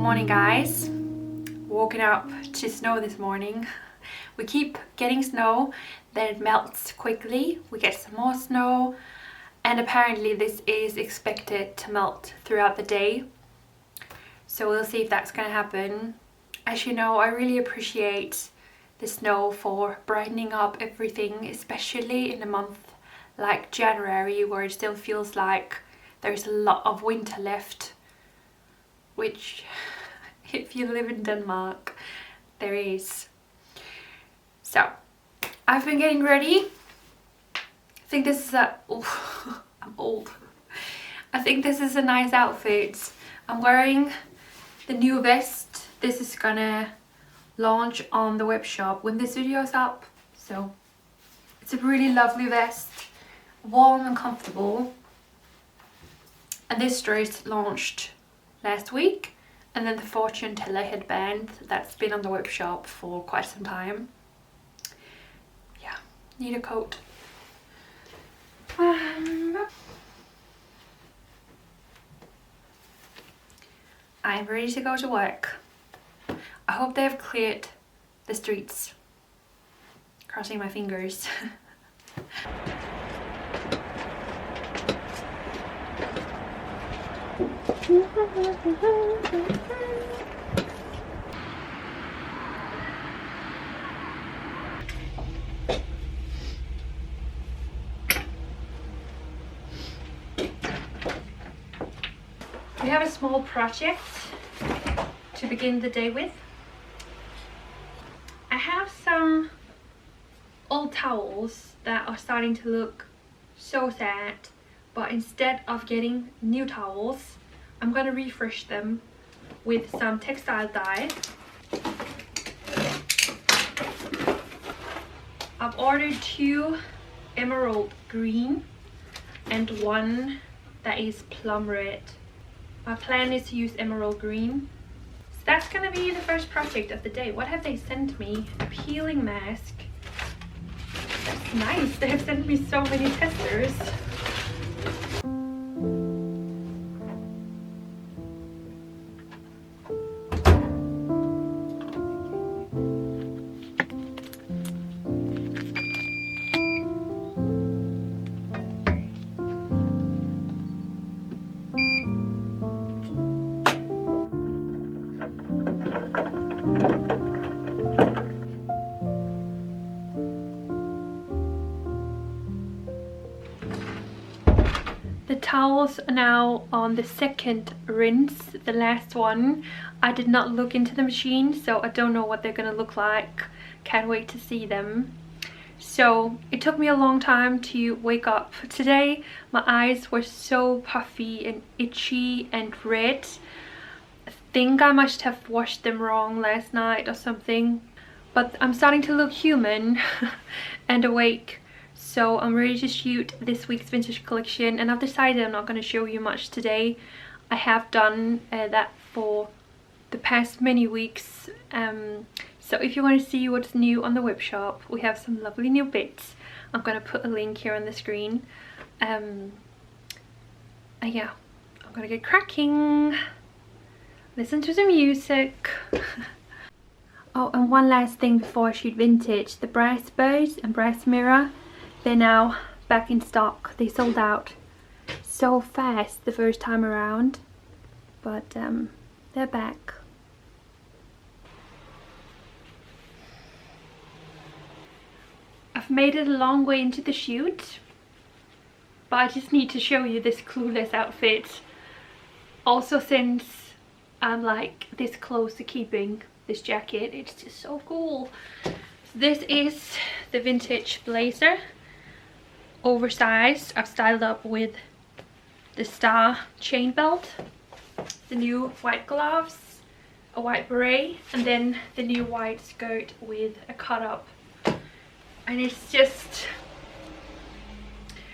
morning, guys. Woken up to snow this morning. We keep getting snow, then it melts quickly. We get some more snow, and apparently this is expected to melt throughout the day. So we'll see if that's gonna happen. As you know, I really appreciate the snow for brightening up everything, especially in a month like January, where it still feels like there's a lot of winter left, which if you live in Denmark, there is. So I've been getting ready. I think this is a I'm old. I think this is a nice outfit. I'm wearing the new vest. This is gonna launch on the web shop when this video is up. So it's a really lovely vest, warm and comfortable. And this dress launched last week, and then the fortune teller headband that's been on the web shop for quite some time. Yeah, need a coat. I'm ready to go to work. I hope they have cleared the streets. Crossing my fingers. We have a small project to begin the day with. I have some old towels that are starting to look so sad, but instead of getting new towels, I'm gonna refresh them with some textile dye. I've ordered 2 emerald green and 1 that is plum red. My plan is to use emerald green. So that's gonna be the first project of the day. What have they sent me? A peeling mask. That's nice. They have sent me so many testers. The towels are now on the second rinse, the last one. I did not look into the machine, so I don't know what they're gonna look like. Can't wait to see them. So it took me a long time to wake up today. My eyes were so puffy and itchy and red. I think I must have washed them wrong last night or something. But I'm starting to look human and awake. So I'm ready to shoot this week's vintage collection, and I've decided I'm not going to show you much today. I have done that for the past many weeks. So if you want to see what's new on the web shop, we have some lovely new bits. I'm going to put a link here on the screen. Yeah, I'm going to get cracking. Listen to the music. Oh, and one last thing before I shoot vintage. The brass birds and brass mirror, they're now back in stock. They sold out so fast the first time around, but they're back. I've made it a long way into the shoot, but I just need to show you this clueless outfit. Also, since I'm like this close to keeping this jacket, it's just so cool. This is the vintage blazer, oversized. I've styled up with the star chain belt, the new white gloves, a white beret, and then the new white skirt with a cut up. And it's just,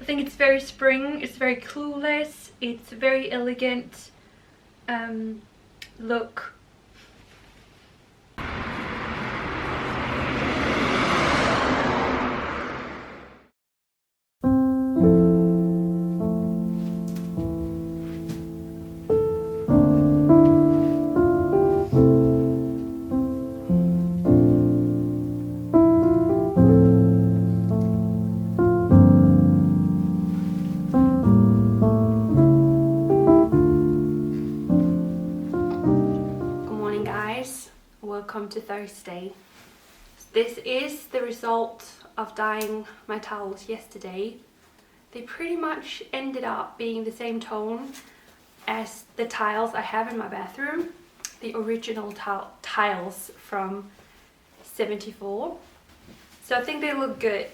I think it's very spring, it's very clueless, it's a very elegant look. welcome to Thursday. This is the result of dyeing my towels yesterday. They pretty much ended up being the same tone as the tiles I have in my bathroom, the original tiles from 74. So I think they look good.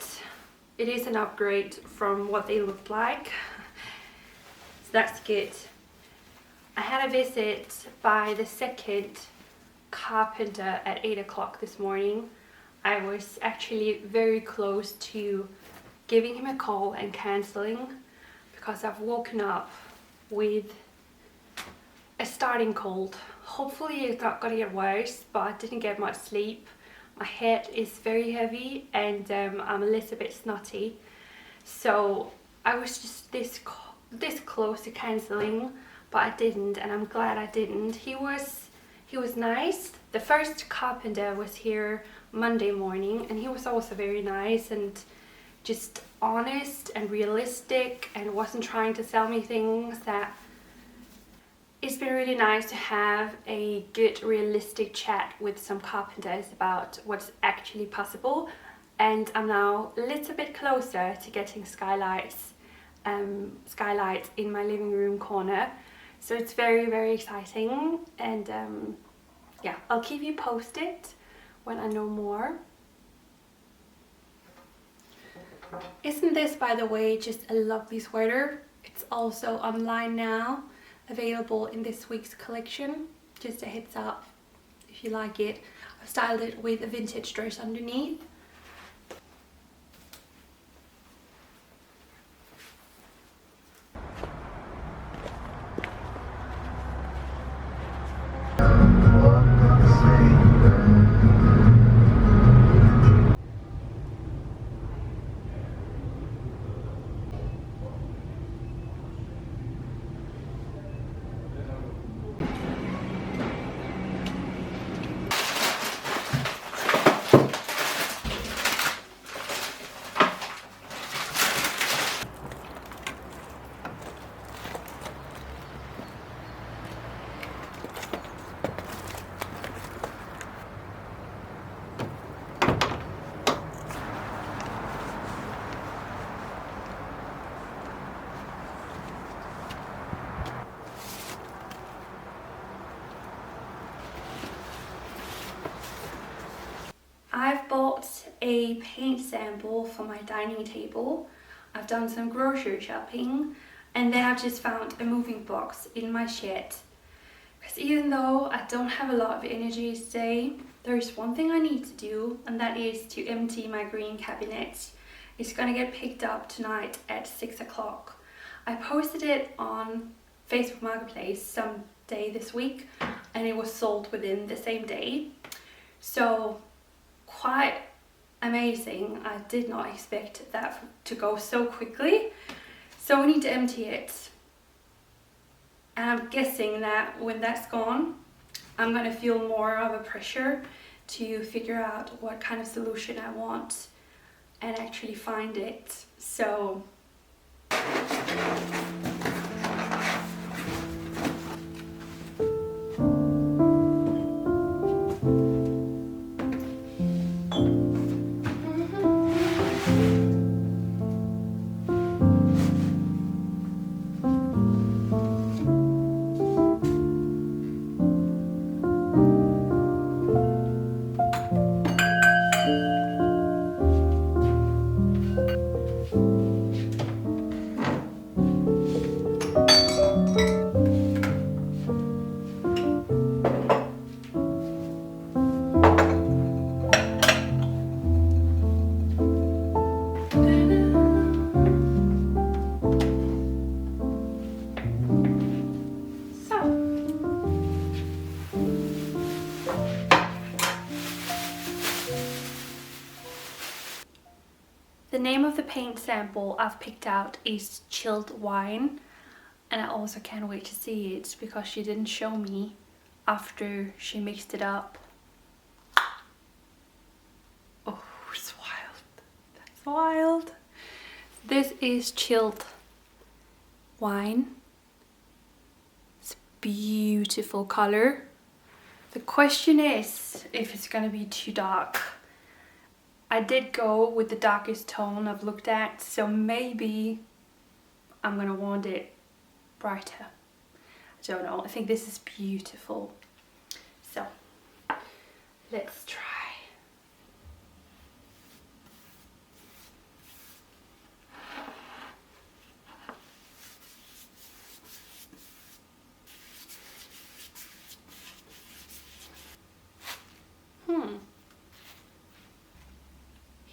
It is an upgrade from what they looked like, so that's good. I had a visit by the second carpenter at 8 o'clock this morning. I was actually very close to giving him a call and cancelling because I've woken up with a starting cold. Hopefully it's not gonna get worse, but I didn't get much sleep. My head is very heavy and I'm a little bit snotty. So I was just this close to cancelling, but I didn't, and I'm glad I didn't. He was nice. The first carpenter was here Monday morning and he was also very nice and just honest and realistic and wasn't trying to sell me things. That it's been really nice to have a good realistic chat with some carpenters about what's actually possible, and I'm now a little bit closer to getting skylights in my living room corner. So it's very, very exciting, and yeah, I'll keep you posted when I know more. Isn't this, by the way, just a lovely sweater? It's also online now, available in this week's collection. Just a heads up if you like it. I've styled it with a vintage dress underneath. I've bought a paint sample for my dining table. I've done some grocery shopping, and then I've just found a moving box in my shed. Because even though I don't have a lot of energy today, there is one thing I need to do, and that is to empty my green cabinet. It's gonna get picked up tonight at 6 o'clock. I posted it on Facebook Marketplace some day this week, and it was sold within the same day. So quite amazing. I did not expect that to go so quickly. So we need to empty it. And I'm guessing that when that's gone, I'm going to feel more of a pressure to figure out what kind of solution I want and actually find it. So the name of the paint sample I've picked out is Chilled Wine, and I also can't wait to see it because she didn't show me after she mixed it up. Oh, it's wild. That's wild. This is Chilled Wine. It's a beautiful color. The question is if it's gonna be too dark. I did go with the darkest tone I've looked at, so maybe I'm gonna want it brighter. I don't know, I think this is beautiful. So, let's try.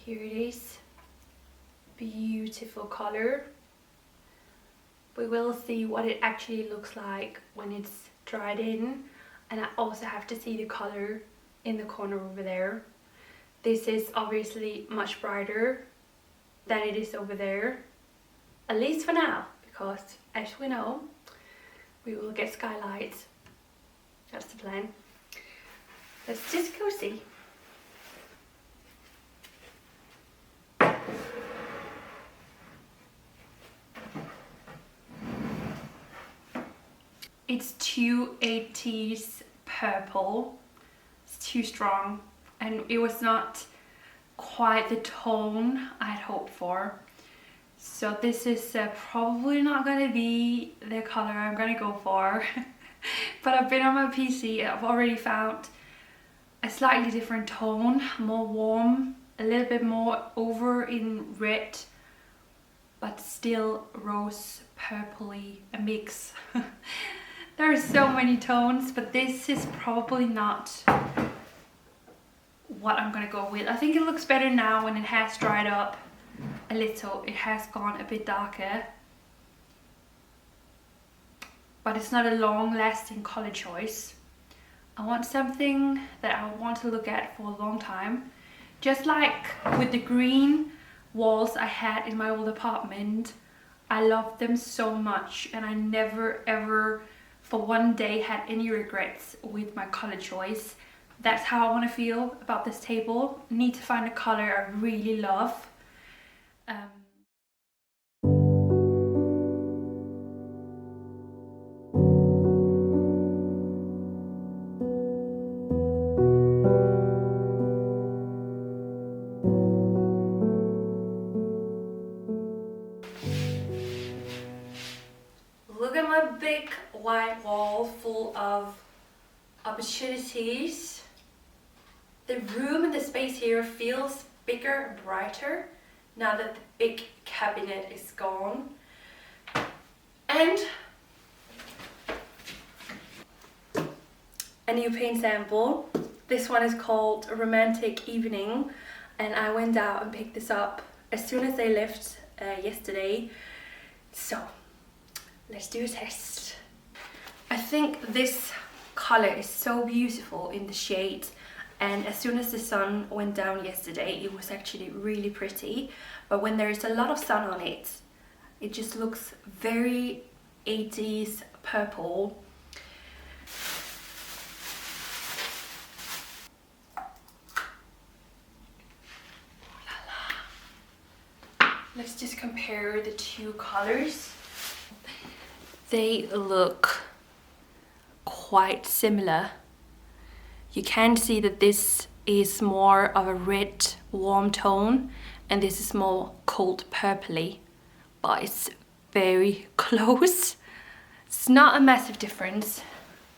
Here it is. Beautiful color. We will see what it actually looks like when it's dried in, and I also have to see the color in the corner over there. This is obviously much brighter than it is over there, at least for now, because as we know, we will get skylights. That's the plan. Let's just go see. It's too 80s purple. It's too strong, and it was not quite the tone I'd hoped for. So this is probably not going to be the color I'm going to go for. But I've been on my PC, I've already found a slightly different tone, more warm, a little bit more over in red, but still rose purpley, a mix. There are so many tones, but this is probably not what I'm gonna go with. I think it looks better now when it has dried up a little. It has gone a bit darker, but it's not a long-lasting color choice. I want something that I want to look at for a long time. Just like with the green walls I had in my old apartment, I loved them so much, and I never ever for one day had any regrets with my color choice. That's how I want to feel about this table. I need to find a color I really love. Look at my big white wall full of opportunities. The room and the space here feels bigger and brighter now that the big cabinet is gone. And a new paint sample. This one is called Romantic Evening, and I went out and picked this up as soon as they left yesterday. So let's do a test. I think this color is so beautiful in the shade, and as soon as the sun went down yesterday it was actually really pretty, but when there is a lot of sun on it, it just looks very 80s purple. Let's just compare the two colors. They look quite similar. You can see that this is more of a red warm tone and this is more cold purpley, but it's very close. It's not a massive difference,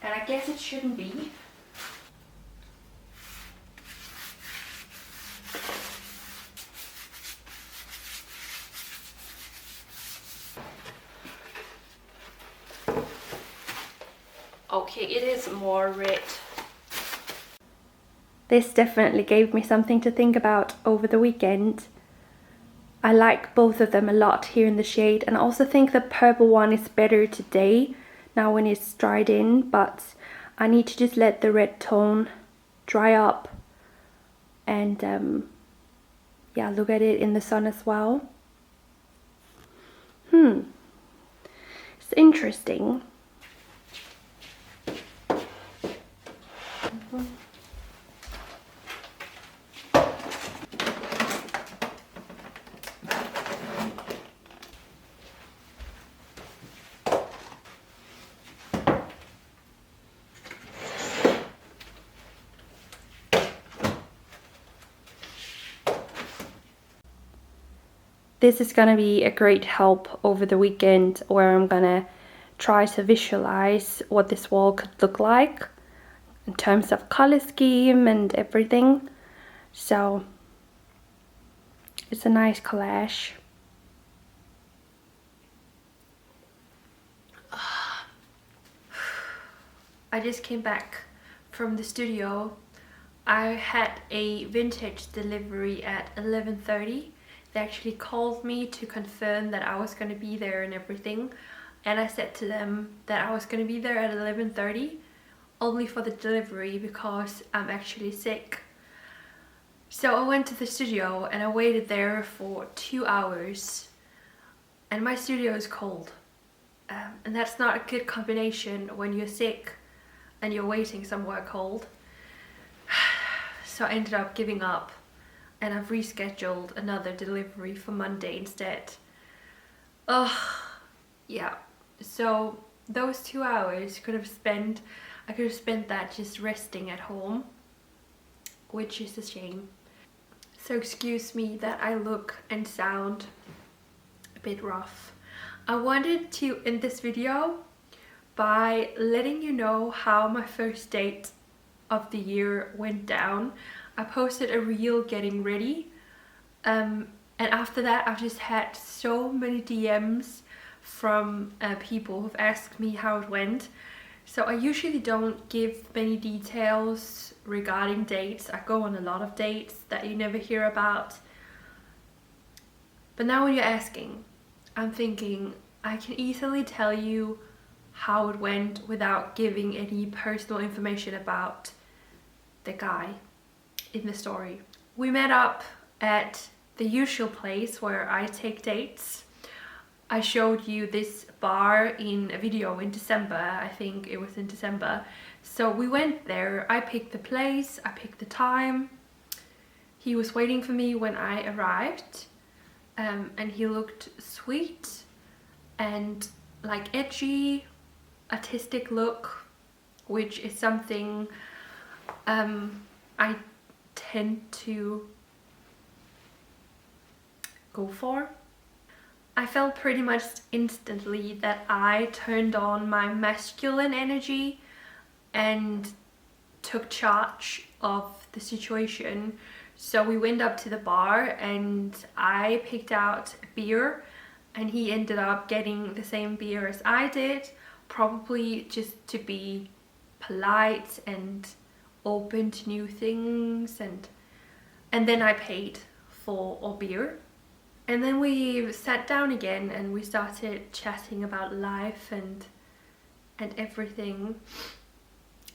and I guess it shouldn't be. Okay, it is more red. This definitely gave me something to think about over the weekend. I like both of them a lot here in the shade, and I also think the purple one is better today, now when it's dried in, but I need to just let the red tone dry up and yeah, look at it in the sun as well. It's interesting. this is gonna be a great help over the weekend, where I'm gonna try to visualize what this wall could look like in terms of color scheme and everything. So it's a nice collage. I just came back from the studio. I had a vintage delivery at 11:30. They actually called me to confirm that I was going to be there and everything, and I said to them that I was going to be there at 11:30 only for the delivery because I'm actually sick. So I went to the studio and I waited there for 2 hours, and my studio is cold, and that's not a good combination when you're sick and you're waiting somewhere cold. So I ended up giving up, and I've rescheduled another delivery for Monday instead. Yeah, so those 2 hours I could have spent that just resting at home, which is a shame. So excuse me that I look and sound a bit rough. I wanted to end this video by letting you know how my first date of the year went down. I posted a reel getting ready, and after that I've just had so many DMs from people who've asked me how it went. So I usually don't give many details regarding dates. I go on a lot of dates that you never hear about, but now when you're asking, I'm thinking I can easily tell you how it went without giving any personal information about the guy in the story. We met up at the usual place where I take dates. I showed you this bar in a video in December, I think it was in December. So we went there, I picked the place, I picked the time. He was waiting for me when I arrived, and he looked sweet and like edgy, artistic look, which is something I tend to go for. I felt pretty much instantly that I turned on my masculine energy and took charge of the situation. So we went up to the bar and I picked out a beer, and he ended up getting the same beer as I did, probably just to be polite and open to new things, and then I paid for our beer. And then we sat down again and we started chatting about life and everything.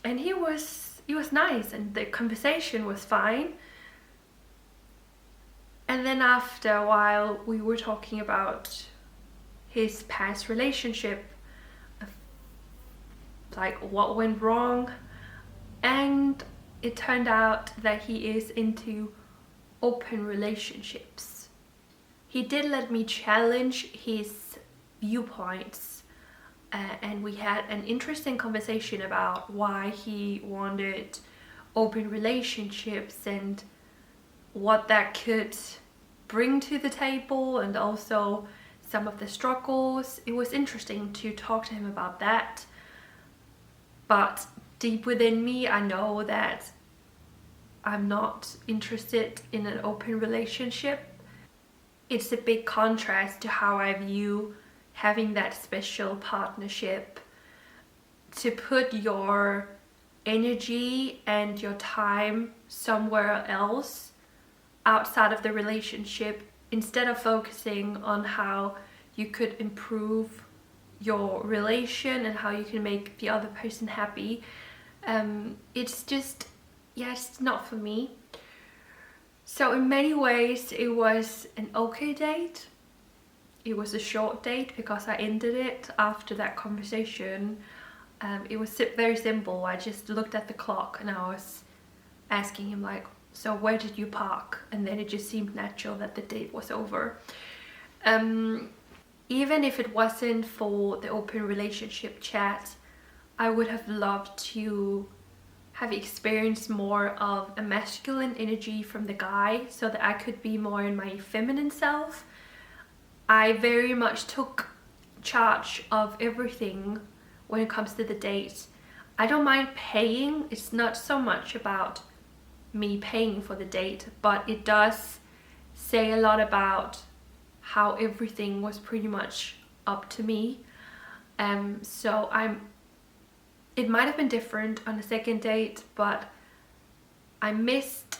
And he was nice and the conversation was fine. And then after a while we were talking about his past relationship, like what went wrong, and it turned out that he is into open relationships. He did let me challenge his viewpoints, and we had an interesting conversation about why he wanted open relationships and what that could bring to the table, and also some of the struggles. It was interesting to talk to him about that, but deep within me I know that I'm not interested in an open relationship. It's a big contrast to how I view having that special partnership, to put your energy and your time somewhere else outside of the relationship, instead of focusing on how you could improve your relation and how you can make the other person happy. It's just, yeah, it's not for me. So in many ways it was an okay date. It was a short date because I ended it after that conversation. It was very simple. I just looked at the clock and I was asking him like, so where did you park? And then it just seemed natural that the date was over. Even if it wasn't for the open relationship chat, I would have loved to have experienced more of a masculine energy from the guy so that I could be more in my feminine self. I very much took charge of everything when it comes to the date. I don't mind paying. It's not so much about me paying for the date, but it does say a lot about how everything was pretty much up to me. So it might have been different on the second date, but I missed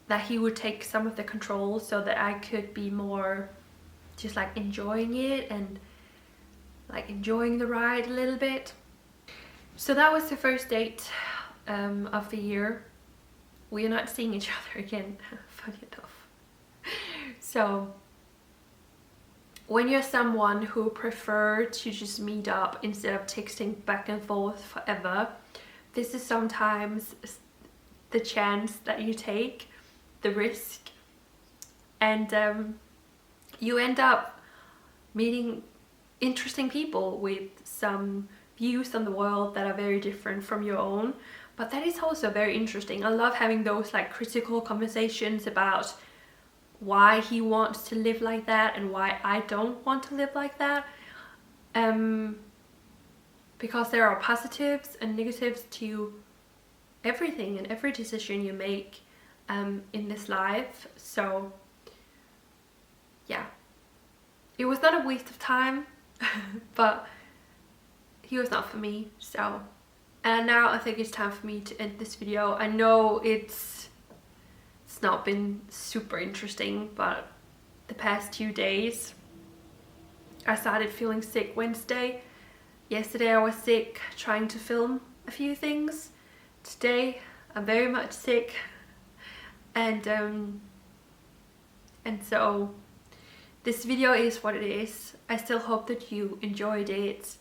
that he would take some of the control so that I could be more just like enjoying it and like enjoying the ride a little bit. So that was the first date of the year. We are not seeing each other again, funny enough. So when you're someone who prefer to just meet up instead of texting back and forth forever, this is sometimes the chance that you take, the risk, and you end up meeting interesting people with some views on the world that are very different from your own. But that is also very interesting. I love having those like critical conversations about why he wants to live like that and why I don't want to live like that, because there are positives and negatives to everything and every decision you make in this life. So yeah, it was not a waste of time, but he was not for me. So, and now I think it's time for me to end this video. I know it's not been super interesting, but the past 2 days I started feeling sick Wednesday. Yesterday I was sick trying to film a few things. Today I'm very much sick, and so this video is what it is. I still hope that you enjoyed it.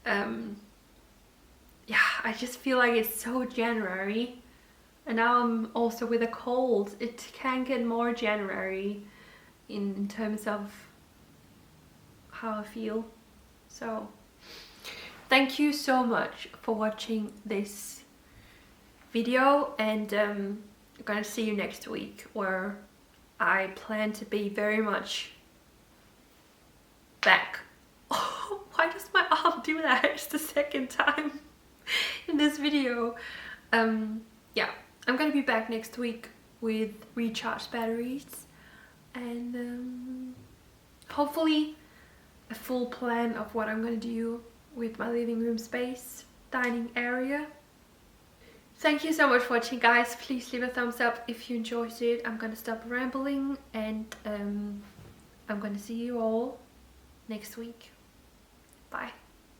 Yeah, I just feel like it's so January. And now I'm also with a cold. It can get more January in terms of how I feel. So thank you so much for watching this video, and I'm gonna see you next week, where I plan to be very much back. Oh, why does my arm do that? It's the second time in this video. Yeah, I'm gonna be back next week with recharged batteries, and hopefully a full plan of what I'm gonna do with my living room space, dining area. Thank you so much for watching, guys. Please leave a thumbs up if you enjoyed it. I'm gonna stop rambling, and I'm gonna see you all next week. Bye.